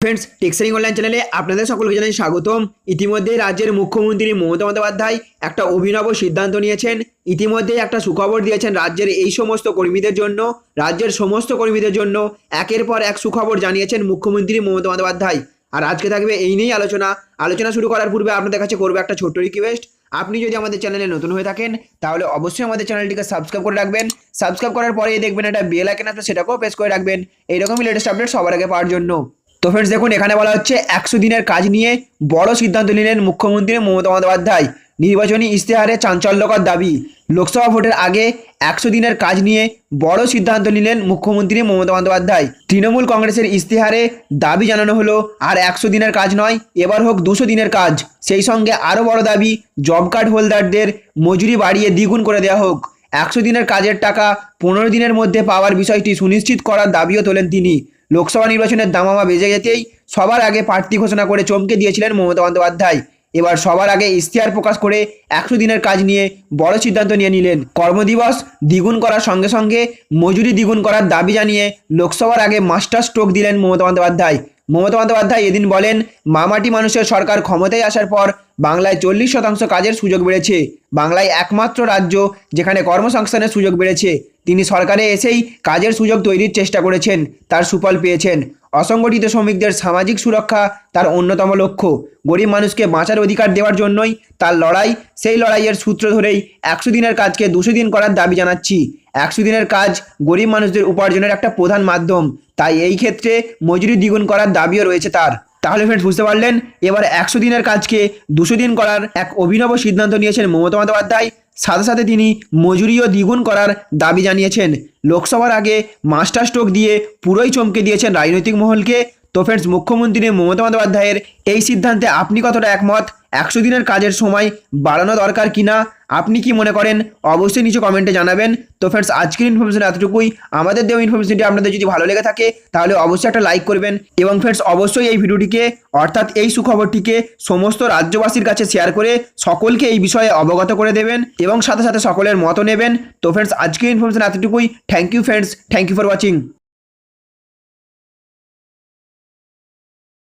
Friends, টেক্সারিং online চ্যানেলে আপনাদের সকলকে জানাই স্বাগতম। ইতিমধ্যে রাজ্যের মুখ্যমন্ত্রী মমতা বন্দ্যোপাধ্যায় একটা অভিনব সিদ্ধান্ত নিয়েছেন। ইতিমধ্যে একটা সুখবর দিয়েছেন রাজ্যের এই সমস্ত কর্মীদের জন্য, রাজ্যের সমস্ত কর্মীদের জন্য একের পর এক সুখবর জানিয়েছেন মুখ্যমন্ত্রী মমতা বন্দ্যোপাধ্যায়। আর আজকে থাকবে এই নিয়েই আলোচনা শুরু করার পূর্বে আপনাদের কাছে করবো একটা ছোট্ট রিকোয়েস্ট। আপনি যদি আমাদের চ্যানেলে নতুন হয়ে থাকেন তাহলে অবশ্যই আমাদের চ্যানেলটিকে সাবস্ক্রাইব করে রাখবেন। সাবস্ক্রাইব করার পরে দেখবেন একটা বেল আইকন আছে, সেটাকেও প্রেস করে রাখবেন এইরকমই লেটেস্ট আপডেট সবার আগে পাওয়ার জন্য। তো ফ্রেন্ডস দেখুন, এখানে বলা হচ্ছে 100 দিনের কাজ নিয়ে বড় সিদ্ধান্ত নিলেন মুখ্যমন্ত্রী মমতা বন্দ্যোপাধ্যায়। নির্বাচনী ইশতেহারে চাঞ্চল্যকর দাবি। লোকসভা ভোটের আগে 100 দিনের কাজ নিয়ে বড় সিদ্ধান্ত নিলেন মুখ্যমন্ত্রী মমতা বন্দ্যোপাধ্যায়। তৃণমূল কংগ্রেসের ইশতেহারে দাবি জানানো হলো আর 100 দিনের কাজ নয়, এবার হোক 200 দিনের কাজ। সেই সঙ্গে আরও বড় দাবি, জব কার্ড হোল্ডারদের মজুরি বাড়িয়ে দ্বিগুণ করে দেওয়া হোক। 100 দিনের কাজের টাকা 15 দিনের মধ্যে পাওয়ার বিষয়টি সুনিশ্চিত করার দাবিও তোলেন তিনি। লোকসভা নির্বাচনের দামামা বেজে যেতেই সবার আগে প্রার্থী ঘোষণা করে চমকে দিয়েছিলেন মমতা বন্দ্যোপাধ্যায়। এবার সবার আগে ইশতেহার প্রকাশ করে 100 দিনের কাজ নিয়ে বড় সিদ্ধান্ত নিয়ে নিলেন। কর্মদিবস দ্বিগুণ করার সঙ্গে সঙ্গে মজুরি দ্বিগুণ করার দাবি জানিয়ে লোকসভার আগে মাস্টার স্ট্রোক দিলেন মমতা বন্দ্যোপাধ্যায়। মমতা বন্দ্যোপাধ্যায় এদিন বলেন, মামাটি মানুষের সরকার ক্ষমতায় আসার পর বাংলায় 40% কাজের সুযোগ বেড়েছে। বাংলায় একমাত্র রাজ্য যেখানে কর্মসংস্থানের সুযোগ বেড়েছে। তিনি সরকারে এসেই কাজের সুযোগ তৈরির চেষ্টা করেছেন, তার সুফল পেয়েছেন। অসংগঠিত শ্রমিকদের সামাজিক সুরক্ষা তার অন্যতম লক্ষ্য। গরিব মানুষকে বাঁচার অধিকার দেওয়ার জন্যই তার লড়াই। সেই লড়াইয়ের সূত্র ধরেই 100 দিনের কাজকে 200 দিন করার দাবি জানাচ্ছি। 100 দিনের কাজ গরিব মানুষদের উপার্জনের একটা প্রধান মাধ্যম, তাই এই ক্ষেত্রে মজুরি দ্বিগুণ করার দাবিও রয়েছে তার। তাহলে ফ্রেন্ডস, বুঝতে পারলেন, এবার 100 দিনের কাজকে 200 দিন করার এক অভিনব সিদ্ধান্ত নিয়েছেন মমতা বন্দ্যোপাধ্যায়। সাথে সাথে তিনি মজুরিও দ্বিগুণ করার দাবি জানিয়েছেন। লোকসভার আগে মাস্টার স্ট্রোক দিয়ে পুরোই চমকে দিয়েছেন রাজনৈতিক মহলকে। তো ফ্রেন্ডস, মুখ্যমন্ত্রী মমতা বন্দ্যোপাধ্যায়ের এই সিদ্ধান্তে আপনি কতটা একমত? 100 দিনের কাজের সময় বাড়ানো দরকার কিনা আপনি কি মনে করেন অবশ্যই নিচে কমেন্টে জানাবেন। তো ফ্রেন্ডস, আজকের ইনফরমেশন এতটুকুই। আমাদের দেওয়া ইনফরমেশনটি আপনাদের যদি ভালো লেগে থাকে তাহলে অবশ্যই একটা লাইক করবেন এবং ফ্রেন্ডস অবশ্যই এই ভিডিওটিকে অর্থাৎ এই সুখবরটিকে সমস্ত রাজ্যবাসীর কাছে শেয়ার করে সকলকে এই বিষয়ে অবগত করে দেবেন এবং সাথে সাথে সকলের মত নেবেন। তো ফ্রেন্ডস, আজকের ইনফরমেশন এতটুকুই। Thank you friends, thank you for watching.